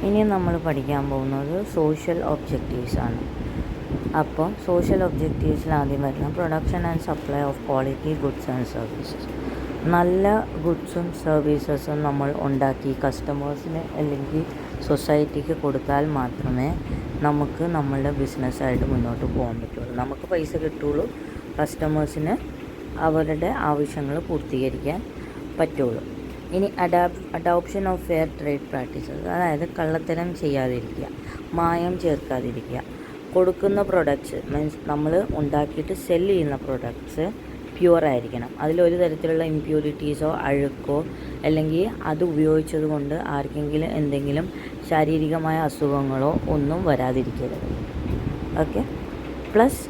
ഇനി നമ്മൾ പഠിക്കാൻ പോകുന്നത് സോഷ്യൽ ഒബ്ജക്റ്റീവ്സ് ആണ്. അപ്പോൾ സോഷ്യൽ ഒബ്ജക്റ്റീവ്സിൽ ആദ്യം വരുന്ന production and supply of quality goods and services. നല്ല ഗുഡ്സും സർവീസസും നമ്മൾ ഉണ്ടാക്കി കസ്റ്റമേഴ്സിന് അല്ലെങ്കിൽ സൊസൈറ്റിക്ക് കൊടുത്താൽ മാത്രമേ നമുക്ക് നമ്മളുടെ ബിസിനസ്സായിട്ട് മുന്നോട്ട് പോകാൻ പറ്റുള്ളൂ. നമുക്ക് പൈസ കിട്ടുള്ളൂ, കസ്റ്റമേഴ്സിന് അവരുടെ ആവശ്യങ്ങൾ പൂർത്തീകരിക്കാൻ പറ്റുള്ളൂ. ഇനി adoption of fair trade practices, അതായത് കള്ളത്തരം ചെയ്യാതിരിക്കുക, മായം ചേർക്കാതിരിക്കുക. കൊടുക്കുന്ന പ്രൊഡക്ട്സ് മീൻസ് നമ്മൾ ഉണ്ടാക്കിയിട്ട് സെല്ല് ചെയ്യുന്ന പ്രൊഡക്ട്സ് പ്യുവർ ആയിരിക്കണം. അതിലൊരു തരത്തിലുള്ള ഇമ്പ്യൂരിറ്റീസോ അഴുക്കോ അല്ലെങ്കിൽ അത് ഉപയോഗിച്ചത് കൊണ്ട് ആർക്കെങ്കിലും എന്തെങ്കിലും ശാരീരികമായ അസുഖങ്ങളോ ഒന്നും വരാതിരിക്കരുത്. ഓക്കെ. പ്ലസ്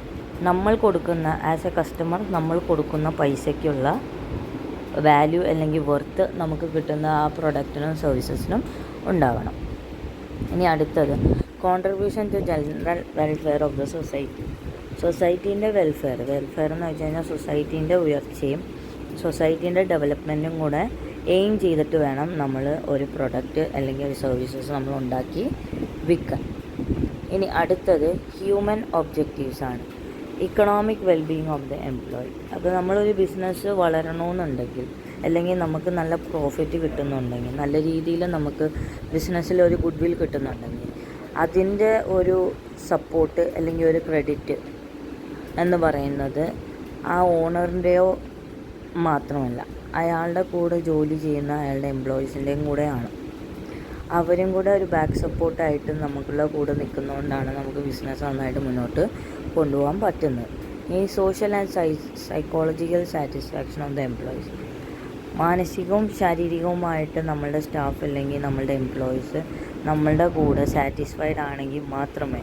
നമ്മൾ കൊടുക്കുന്ന ആസ് എ കസ്റ്റമർ നമ്മൾ കൊടുക്കുന്ന പൈസയ്ക്കുള്ള വാല്യൂ അല്ലെങ്കിൽ വർത്ത് നമുക്ക് കിട്ടുന്ന ആ പ്രൊഡക്റ്റിനും സർവീസസിനും ഉണ്ടാവണം. ഇനി അടുത്തത് contribution to general welfare of the society. സൊസൈറ്റീൻ്റെ വെൽഫെയർ എന്ന് വെച്ച് കഴിഞ്ഞാൽ സൊസൈറ്റീൻ്റെ ഉയർച്ചയും സൊസൈറ്റീൻ്റെ ഡെവലപ്മെൻറ്റും കൂടെ എയിം ചെയ്തിട്ട് വേണം നമ്മൾ ഒരു പ്രൊഡക്റ്റ് അല്ലെങ്കിൽ ഒരു സർവീസസ് നമ്മൾ ഉണ്ടാക്കി വിൽക്കാൻ. ഇനി അടുത്തത് ഹ്യൂമൻ ഒബ്ജക്റ്റീവ്സ് ആണ്. Economic wellbeing of the employee. അപ്പോൾ നമ്മളൊരു ബിസിനസ് വളരണമെന്നുണ്ടെങ്കിൽ അല്ലെങ്കിൽ നമുക്ക് നല്ല പ്രോഫിറ്റ് കിട്ടുന്നുണ്ടെങ്കിൽ, നല്ല രീതിയിൽ നമുക്ക് ബിസിനസ്സിൽ ഒരു ഗുഡ് വിൽ കിട്ടുന്നുണ്ടെങ്കിൽ അതിൻ്റെ ഒരു സപ്പോർട്ട് അല്ലെങ്കിൽ ഒരു ക്രെഡിറ്റ് എന്ന് പറയുന്നത് ആ ഓണറിൻ്റെയോ മാത്രമല്ല, അയാളുടെ കൂടെ ജോലി ചെയ്യുന്ന അയാളുടെ എംപ്ലോയീസിൻ്റെയും കൂടെയാണ്. അവരും കൂടെ ഒരു ബാക്ക് സപ്പോർട്ടായിട്ട് നമുക്കുള്ള കൂടെ നിൽക്കുന്നതുകൊണ്ടാണ് നമുക്ക് ബിസിനസ് നന്നായിട്ട് മുന്നോട്ട് കൊണ്ടുപോകാൻ പറ്റുന്നത്. ഈ social and psychological satisfaction of the employees. മാനസികവും ശാരീരികവുമായിട്ട് നമ്മളുടെ സ്റ്റാഫ് അല്ലെങ്കിൽ നമ്മളുടെ എംപ്ലോയീസ് നമ്മളുടെ കൂടെ സാറ്റിസ്ഫൈഡ് ആണെങ്കിൽ മാത്രമേ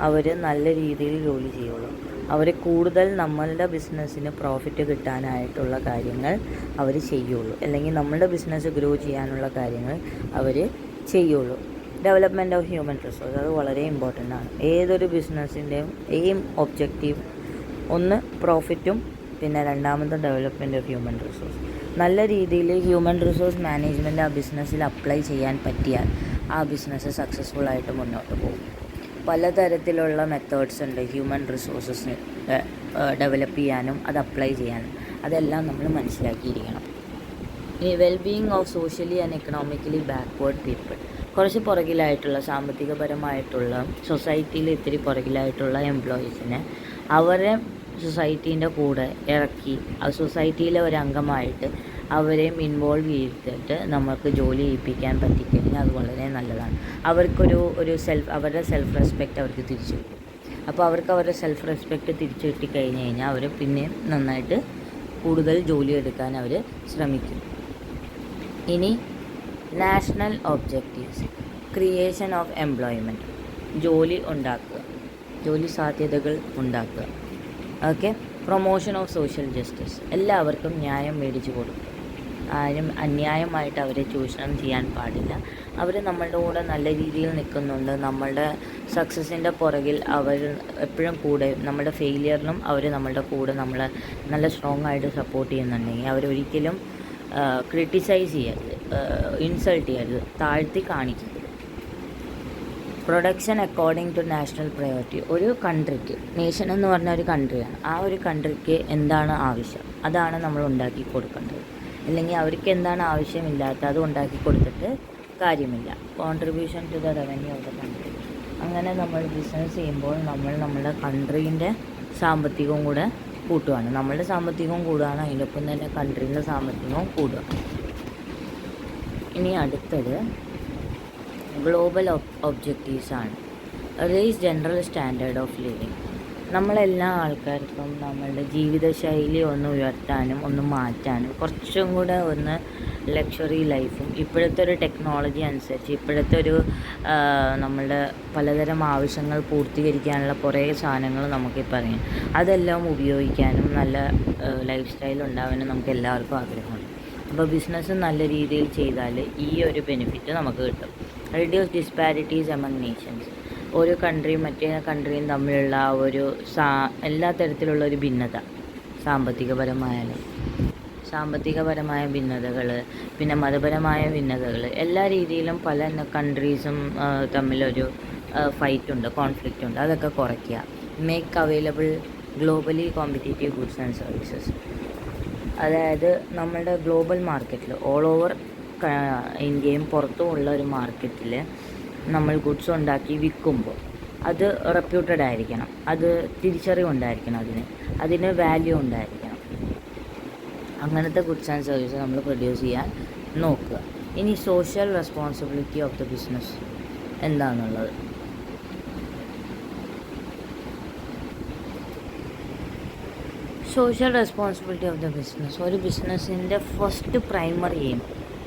അവർ നല്ല രീതിയിൽ ജോലി ചെയ്യുള്ളൂ. അവർ കൂടുതൽ നമ്മളുടെ ബിസിനസ്സിന് പ്രോഫിറ്റ് കിട്ടാനായിട്ടുള്ള കാര്യങ്ങൾ അവർ ചെയ്യുള്ളൂ, അല്ലെങ്കിൽ നമ്മളുടെ ബിസിനസ് ഗ്രോ ചെയ്യാനുള്ള കാര്യങ്ങൾ അവർ ചെയ്യുള്ളൂ. ഡെവലപ്മെൻറ്റ് ഓഫ് ഹ്യൂമൻ റിസോഴ്സ്, അത് വളരെ ഇമ്പോർട്ടൻ്റ് ആണ്. ഏതൊരു ബിസിനസ്സിൻ്റെയും എയിം ഒബ്ജക്റ്റീവ് ഒന്ന് പ്രോഫിറ്റും പിന്നെ രണ്ടാമത്തെ ഡെവലപ്മെൻറ്റ് ഓഫ് ഹ്യൂമൻ റിസോഴ്സ്. നല്ല രീതിയിൽ ഹ്യൂമൻ റിസോഴ്സ് മാനേജ്മെൻറ്റ് ആ ബിസിനസ്സിൽ അപ്ലൈ ചെയ്യാൻ പറ്റിയാൽ ആ ബിസിനസ് സക്സസ്ഫുള്ളായിട്ട് മുന്നോട്ട് പോകും. പലതരത്തിലുള്ള മെത്തേഡ്സ് ഉണ്ട് ഹ്യൂമൻ റിസോഴ്സസ് ഡെവലപ്പ് ചെയ്യാനും അത് അപ്ലൈ ചെയ്യാനും. അതെല്ലാം നമ്മൾ മനസ്സിലാക്കിയിരിക്കണം. ഈ wellbeing of socially and economically backward people, കുറച്ച് പുറകിലായിട്ടുള്ള സാമ്പത്തികപരമായിട്ടുള്ള സൊസൈറ്റിയിൽ ഇത്തിരി പുറകിലായിട്ടുള്ള എംപ്ലോയീസിനെ അവരെ സൊസൈറ്റീൻ്റെ കൂടെ ഇറക്കി ആ സൊസൈറ്റിയിലെ ഒരു അംഗമായിട്ട് അവരെയും ഇൻവോൾവ് ചെയ്തിട്ട് നമുക്ക് ജോലി ചെയ്യിപ്പിക്കാൻ പറ്റിക്കഴിഞ്ഞാൽ അത് വളരെ നല്ലതാണ്. അവർക്കൊരു അവരുടെ സെൽഫ് റെസ്പെക്റ്റ് അവർക്ക് തിരിച്ചു കിട്ടും. അപ്പോൾ അവർക്ക് അവരുടെ സെൽഫ് റെസ്പെക്റ്റ് തിരിച്ചു കിട്ടിക്കഴിഞ്ഞ് കഴിഞ്ഞാൽ അവർ പിന്നെയും നന്നായിട്ട് കൂടുതൽ ജോലി എടുക്കാൻ അവർ ശ്രമിക്കും. ഇനി national objectives. Creation of employment, ജോലി ഉണ്ടാക്കുക, ജോലി സാധ്യതകൾ ഉണ്ടാക്കുക. Okay. Promotion of social justice, എല്ലാവർക്കും ന്യായം മേടിച്ചു കൊടുക്കുക. ആരും അന്യായമായിട്ട് അവരെ ചൂഷണം ചെയ്യാൻ പാടില്ല. അവർ നമ്മളുടെ കൂടെ നല്ല രീതിയിൽ നിൽക്കുന്നുണ്ട്, നമ്മളുടെ സക്സസിൻ്റെ പുറകിൽ അവർ എപ്പോഴും കൂടെ, നമ്മുടെ ഫെയിലിയറിനും അവർ നമ്മളുടെ കൂടെ നമ്മളെ നല്ല സ്ട്രോങ് ആയിട്ട് സപ്പോർട്ട് ചെയ്യുന്നുണ്ടെങ്കിൽ അവരൊരിക്കലും ക്രിട്ടിസൈസ് ചെയ്യരുത്, ഇൻസൾട്ട് ചെയ്യരുത്, താഴ്ത്തി കാണിക്കരുത്. Production according to national priority. ഒരു കൺട്രിക്ക്, നേഷൻ എന്ന് പറഞ്ഞ ഒരു കൺട്രിയാണ്, ആ ഒരു കൺട്രിക്ക് എന്താണ് ആവശ്യം അതാണ് നമ്മൾ ഉണ്ടാക്കി കൊടുക്കേണ്ടത്. അല്ലെങ്കിൽ അവർക്ക് എന്താണ് ആവശ്യമില്ലാത്ത അത് ഉണ്ടാക്കി കൊടുത്തിട്ട് കാര്യമില്ല. Contribution to the revenue of the country. അങ്ങനെ നമ്മൾ ബിസിനസ് ചെയ്യുമ്പോൾ നമ്മൾ നമ്മുടെ കൺട്രീൻ്റെ സാമ്പത്തികവും കൂടെ കൂട്ടുകയാണ്. നമ്മളുടെ സാമ്പത്തികവും കൂടുകയാണ്, അതിനൊപ്പം തന്നെ കൺട്രീൻ്റെ സാമ്പത്തികവും കൂടുകയാണ്. ഇനി അടുത്തത് ഗ്ലോബൽ ഒബ്ജക്റ്റീവ്സ് ആണ്. Raise general standard of living. നമ്മളെല്ലാ ആൾക്കാർക്കും നമ്മളുടെ ജീവിതശൈലി ഒന്ന് ഉയർത്താനും ഒന്ന് മാറ്റാനും കുറച്ചും കൂടെ ഒന്ന് ലക്ഷറി ലൈഫും ഇപ്പോഴത്തെ ഒരു ടെക്നോളജി അനുസരിച്ച് ഇപ്പോഴത്തെ ഒരു നമ്മളുടെ പലതരം ആവശ്യങ്ങൾ പൂർത്തീകരിക്കാനുള്ള കുറേ സാധനങ്ങൾ നമുക്കിപ്പോൾ അറിയാം. അതെല്ലാം ഉപയോഗിക്കാനും നല്ല ലൈഫ് സ്റ്റൈൽ ഉണ്ടാവാനും നമുക്ക് എല്ലാവർക്കും ആഗ്രഹമുണ്ട്. അപ്പോൾ ബിസിനസ് നല്ല രീതിയിൽ ചെയ്താൽ ഈ ഒരു ബെനിഫിറ്റ് നമുക്ക് കിട്ടും. Reduce disparities among Nations. ഒരു കൺട്രിയും മറ്റേ കൺട്രിയും തമ്മിലുള്ള ഒരു എല്ലാ തരത്തിലുള്ള ഒരു ഭിന്നത, സാമ്പത്തികപരമായാലും സാമ്പത്തികപരമായ ഭിന്നതകൾ, പിന്നെ മതപരമായ ഭിന്നതകൾ, എല്ലാ രീതിയിലും പല കൺട്രീസും തമ്മിലൊരു കോൺഫ്ലിക്റ്റ് ഉണ്ട്. അതൊക്കെ കുറയ്ക്കുക. Make available globally competitive goods and services. അതായത് നമ്മളുടെ ഗ്ലോബൽ മാർക്കറ്റിൽ ഓൾ ഓവർ ഇന്ത്യയും പുറത്തുമുള്ള ഒരു മാർക്കറ്റിൽ നമ്മൾ ഗുഡ്സ് ഉണ്ടാക്കി വിൽക്കുമ്പോൾ അത് റെപ്യൂട്ടഡ് ആയിരിക്കണം, അത് തിരിച്ചറിവുണ്ടായിരിക്കണം, അതിന് വാല്യൂ ഉണ്ടായിരിക്കണം. അങ്ങനത്തെ ഗുഡ്സ് ആൻഡ് സർവീസ് നമ്മൾ പ്രൊഡ്യൂസ് ചെയ്യാൻ നോക്കുക. ഇനി social responsibility of the business എന്താണെന്നുള്ളത്. Social responsibility of the business, ഒരു ബിസിനസ്സിൻ്റെ ഫസ്റ്റ് പ്രൈമറി എയിം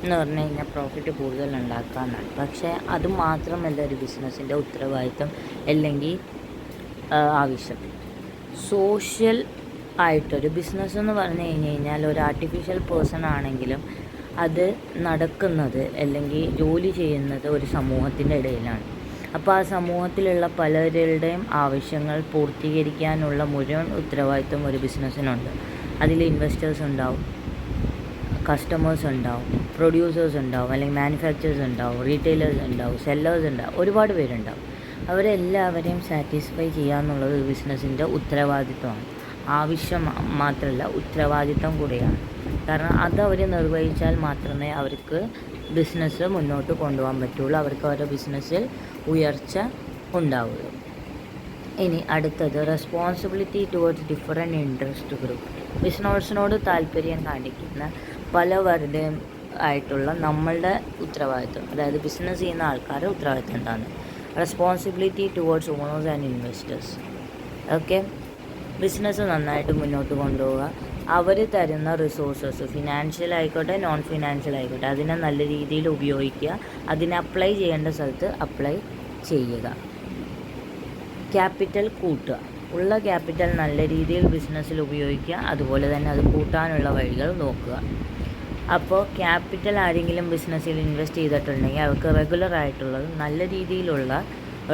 എന്ന് പറഞ്ഞു കഴിഞ്ഞാൽ പ്രോഫിറ്റ് കൂടുതൽ ഉണ്ടാക്കുക എന്നാണ്. പക്ഷേ അത് മാത്രമല്ല ഒരു ബിസിനസ്സിൻ്റെ ഉത്തരവാദിത്തം അല്ലെങ്കിൽ ആവശ്യം. സോഷ്യൽ ആയിട്ടൊരു ബിസിനസ് എന്ന് പറഞ്ഞു കഴിഞ്ഞാൽ ഒരു ആർട്ടിഫിഷ്യൽ പേഴ്സൺ ആണെങ്കിലും അത് നടക്കുന്നത് അല്ലെങ്കിൽ ജോലി ചെയ്യുന്നത് ഒരു സമൂഹത്തിൻ്റെ ഇടയിലാണ്. അപ്പോൾ ആ സമൂഹത്തിലുള്ള പലരുടെയും ആവശ്യങ്ങൾ പൂർത്തീകരിക്കാനുള്ള മുഴുവൻ ഉത്തരവാദിത്വം ഒരു ബിസിനസ്സിനുണ്ട്. അതിൽ ഇൻവെസ്റ്റേഴ്സ് ഉണ്ടാവും, കസ്റ്റമേഴ്സ് ഉണ്ടാവും, പ്രൊഡ്യൂസേഴ്സ് ഉണ്ടാവും, അല്ലെങ്കിൽ മാനുഫാക്ചേഴ്സ് ഉണ്ടാവും, റീറ്റെയിലേഴ്സ് ഉണ്ടാവും, സെല്ലേഴ്സ് ഉണ്ടാവും, ഒരുപാട് പേരുണ്ടാവും. അവരെല്ലാവരെയും സാറ്റിസ്ഫൈ ചെയ്യുക എന്നുള്ളത് ഒരു ബിസിനസ്സിൻ്റെ ഉത്തരവാദിത്വമാണ്. ആവശ്യം മാത്രമല്ല, ഉത്തരവാദിത്വം കൂടെയാണ്. കാരണം അത് അവർ നിർവഹിച്ചാൽ മാത്രമേ അവർക്ക് ബിസിനസ് മുന്നോട്ട് കൊണ്ടുപോകാൻ പറ്റുള്ളൂ, അവർക്ക് അവരുടെ ബിസിനസ്സിൽ ഉയർച്ച ഉണ്ടാവുള്ളൂ. ഇനി അടുത്തത് responsibility towards different interest group. ബിസിനസ്സിനോട് താല്പര്യം കാണിക്കുന്ന പലവരുടെയും ആയിട്ടുള്ള നമ്മളുടെ ഉത്തരവാദിത്വം, അതായത് ബിസിനസ് ചെയ്യുന്ന ആൾക്കാരുടെ ഉത്തരവാദിത്വം എന്താണ്? Responsibility towards owners and investors. Okay, business നന്നായിട്ട് മുന്നോട്ട് കൊണ്ടുപോവുക. അവർ തരുന്ന റിസോഴ്സസ്, ഫിനാൻഷ്യൽ ആയിക്കോട്ടെ നോൺ ഫിനാൻഷ്യൽ ആയിക്കോട്ടെ, അതിനെ നല്ല രീതിയിൽ ഉപയോഗിക്കുക. അതിനെ അപ്ലൈ ചെയ്യേണ്ട സ്ഥലത്ത് അപ്ലൈ ചെയ്യുക. ക്യാപിറ്റൽ കൂട്ടുക. ഉള്ള ക്യാപിറ്റൽ നല്ല രീതിയിൽ ബിസിനസ്സിൽ ഉപയോഗിക്കുക, അതുപോലെ തന്നെ അത് കൂട്ടാനുള്ള വഴികൾ നോക്കുക. അപ്പോൾ ക്യാപിറ്റൽ ആരെങ്കിലും ബിസിനസ്സിൽ ഇൻവെസ്റ്റ് ചെയ്തിട്ടുണ്ടെങ്കിൽ അവർക്ക് റെഗുലർ ആയിട്ടുള്ളത് നല്ല രീതിയിലുള്ള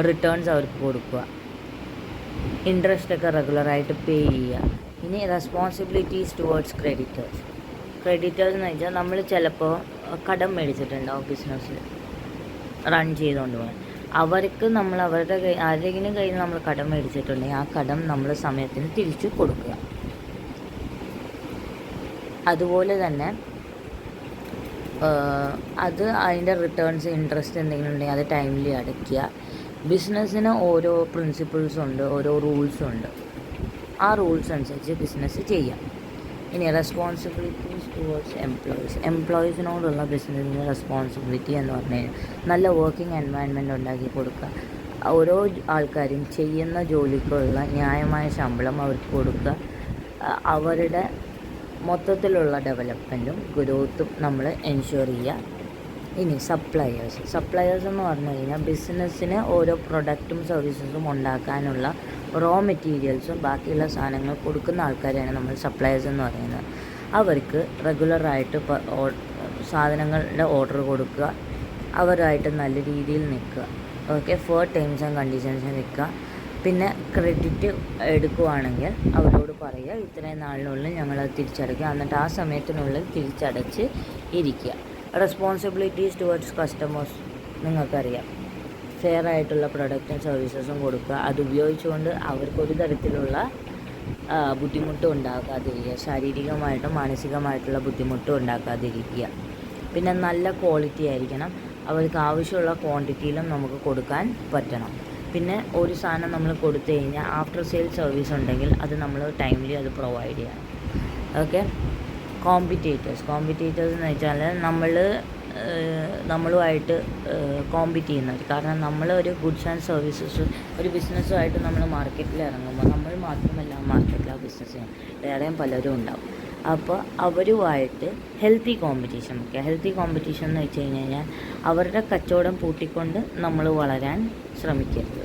റിട്ടേൺസ് അവർക്ക് കൊടുക്കുക. ഇൻട്രസ്റ്റൊക്കെ റെഗുലറായിട്ട് പേ ചെയ്യുക. ഇനി റെസ്പോൺസിബിലിറ്റീസ് ടുവേർഡ്സ് ക്രെഡിറ്റേഴ്സ്. ക്രെഡിറ്റേഴ്സ് എന്ന് വെച്ചാൽ നമ്മൾ ചിലപ്പോൾ കടം മേടിച്ചിട്ടുണ്ടാവും ബിസിനസ്സിൽ റൺ ചെയ്തുകൊണ്ട് പോകാൻ. അവർക്ക് നമ്മൾ ആരെങ്കിലും കയ്യിൽ നിന്ന് നമ്മൾ കടം മേടിച്ചിട്ടുണ്ടെങ്കിൽ ആ കടം നമ്മൾ സമയത്തിന് തിരിച്ചു കൊടുക്കുക. അതുപോലെ തന്നെ അതിൻ്റെ റിട്ടേൺസ്, ഇൻട്രസ്റ്റ് എന്തെങ്കിലും ഉണ്ടെങ്കിൽ അത് ടൈംലി അടയ്ക്കുക. ബിസിനസ്സിന് ഓരോ പ്രിൻസിപ്പിൾസും ഉണ്ട്, ഓരോ റൂൾസും ഉണ്ട്. ആ റൂൾസ് അനുസരിച്ച് ബിസിനസ് ചെയ്യാം. ഇനി റെസ്പോൺസിബിലിറ്റീസ് ടുവേർഡ്സ് എംപ്ലോയീസിനോടുള്ള ബിസിനസ്സിൻ്റെ റെസ്പോൺസിബിലിറ്റി എന്ന് പറഞ്ഞു കഴിഞ്ഞാൽ നല്ല വർക്കിംഗ് എൻവയൺമെൻറ്റ് ഉണ്ടാക്കി കൊടുക്കുക. ഓരോ ആൾക്കാരും ചെയ്യുന്ന ജോലിക്കുള്ള ന്യായമായ ശമ്പളം അവർക്ക് കൊടുക്കുക. അവരുടെ മൊത്തത്തിലുള്ള ഡെവലപ്മെൻറ്റും ഗ്രോത്തും നമ്മൾ എൻഷുർ ചെയ്യുക. ഇനി സപ്ലയേഴ്സ് എന്ന് പറഞ്ഞു കഴിഞ്ഞാൽ ബിസിനസ്സിന് ഓരോ പ്രൊഡക്റ്റും സർവീസസും ഉണ്ടാക്കാനുള്ള റോ മെറ്റീരിയൽസും ബാക്കിയുള്ള സാധനങ്ങൾ കൊടുക്കുന്ന ആൾക്കാരെയാണ് നമ്മൾ സപ്ലയേഴ്സ് എന്ന് പറയുന്നത്. അവർക്ക് റെഗുലറായിട്ട് സാധനങ്ങളുടെ ഓർഡർ കൊടുക്കുക, അവരുമായിട്ട് നല്ല രീതിയിൽ നിൽക്കുക. Okay, for terms and conditions നിൽക്കുക. പിന്നെ ക്രെഡിറ്റ് എടുക്കുവാണെങ്കിൽ അവരോട് പറയുക, ഇത്രയും നാളിനുള്ളിൽ ഞങ്ങളത് തിരിച്ചടയ്ക്കുക, എന്നിട്ട് ആ സമയത്തിനുള്ളിൽ തിരിച്ചടച്ച് ഇരിക്കുക. റെസ്പോൺസിബിലിറ്റീസ് ടുവേർഡ്സ് കസ്റ്റമേഴ്സ് നിങ്ങൾക്കറിയാം. ഫെയർ ആയിട്ടുള്ള പ്രൊഡക്റ്റും സർവീസസും കൊടുക്കുക. അത് ഉപയോഗിച്ചുകൊണ്ട് അവർക്കൊരു തരത്തിലുള്ള ബുദ്ധിമുട്ടും ഉണ്ടാക്കാതിരിക്കുക, ശാരീരികമായിട്ടും മാനസികമായിട്ടുള്ള ബുദ്ധിമുട്ടും ഉണ്ടാക്കാതിരിക്കുക. പിന്നെ നല്ല ക്വാളിറ്റി ആയിരിക്കണം, അവർക്ക് ആവശ്യമുള്ള ക്വാണ്ടിറ്റിയിലും നമുക്ക് കൊടുക്കാൻ പറ്റണം. പിന്നെ ഒരു സാധനം നമ്മൾ കൊടുത്തു കഴിഞ്ഞാൽ ആഫ്റ്റർ സെയിൽ സർവീസ് ഉണ്ടെങ്കിൽ അത് നമ്മൾ ടൈംലി അത് പ്രൊവൈഡ് ചെയ്യണം. ഓക്കെ, കോമ്പറ്റീറ്റേഴ്സ് എന്ന് വെച്ചാൽ നമ്മളുമായിട്ട് കോമ്പീറ്റ് ചെയ്യുന്നത്. കാരണം നമ്മൾ ഒരു ഗുഡ്സ് ആൻഡ് സർവീസസ് ഒരു ബിസിനസ്സുമായിട്ട് നമ്മൾ മാർക്കറ്റിൽ ഇറങ്ങുമ്പോൾ നമ്മൾ മാത്രമല്ല മാർക്കറ്റിൽ ആ ബിസിനസ് ചെയ്യണം, വേറെയും പലരും ഉണ്ടാവും. അപ്പോൾ അവരുമായിട്ട് ഹെൽത്തി കോമ്പറ്റീഷൻ വയ്ക്കുക. ഹെൽത്തി കോമ്പറ്റീഷൻ എന്ന് വെച്ച് കഴിഞ്ഞാൽ അവരുടെ കച്ചവടം പൂട്ടിക്കൊണ്ട് നമ്മൾ വളരാൻ ശ്രമിക്കരുത്.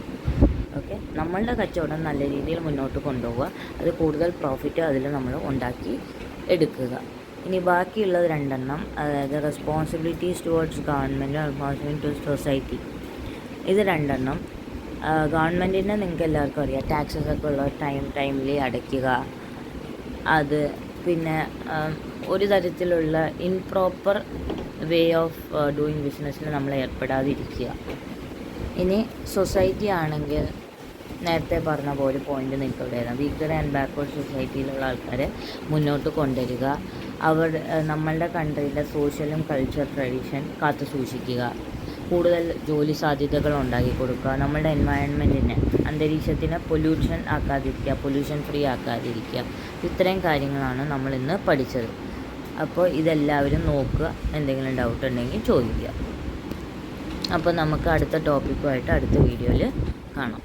ഓക്കെ, നമ്മളുടെ കച്ചവടം നല്ല രീതിയിൽ മുന്നോട്ട് കൊണ്ടുപോവുക, അത് കൂടുതൽ പ്രോഫിറ്റ് അതിൽ നമ്മൾ ഉണ്ടാക്കി എടുക്കുക. ഇനി ബാക്കിയുള്ളത് രണ്ടെണ്ണം, അതായത് responsibilities towards government, responsibility to society. ഇത് രണ്ടെണ്ണം ഗവൺമെൻറ്റിനെ നിങ്ങൾക്ക് എല്ലാവർക്കും അറിയാം, ടാക്സസ് ഒക്കെ ഉള്ള ടൈംലി അടയ്ക്കുക. അത് പിന്നെ ഒരു തരത്തിലുള്ള ഇംപ്രോപ്പർ വേ ഓഫ് ഡൂയിങ് ബിസിനസ്സിൽ നമ്മൾ ഏർപ്പെടാതിരിക്കുക. ഇനി സൊസൈറ്റി ആണെങ്കിൽ നേരത്തെ പറഞ്ഞ പോലെ പോയിൻ്റ് നിങ്ങൾക്ക് എവിടെയാണ് വീക്കർ ആൻഡ് ബാക്ക്വേർഡ് സൊസൈറ്റിയിലുള്ള ആൾക്കാരെ മുന്നോട്ട് കൊണ്ടുവരിക. നമ്മളുടെ കൺട്രിയുടെ സോഷ്യലും കൾച്ചർ ട്രഡീഷൻ കാത്തു സൂക്ഷിക്കുക. കൂടുതൽ ജോലി സാധ്യതകൾ ഉണ്ടാക്കി കൊടുക്കുക. നമ്മുടെ എൻവയൺമെൻറ്റിനെ, അന്തരീക്ഷത്തിനെ പൊല്യൂഷൻ ഫ്രീ ആക്കാതിരിക്കുക. ഇത്രയും കാര്യങ്ങളാണ് നമ്മളിന്ന് പഠിച്ചത്. അപ്പോൾ ഇതെല്ലാവരും നോക്കുക. എന്തെങ്കിലും ഡൗട്ട് ഉണ്ടെങ്കിൽ ചോദിക്കുക. അപ്പോൾ നമുക്ക് അടുത്ത ടോപ്പിക്കുമായിട്ട് അടുത്ത വീഡിയോയിൽ കാണാം.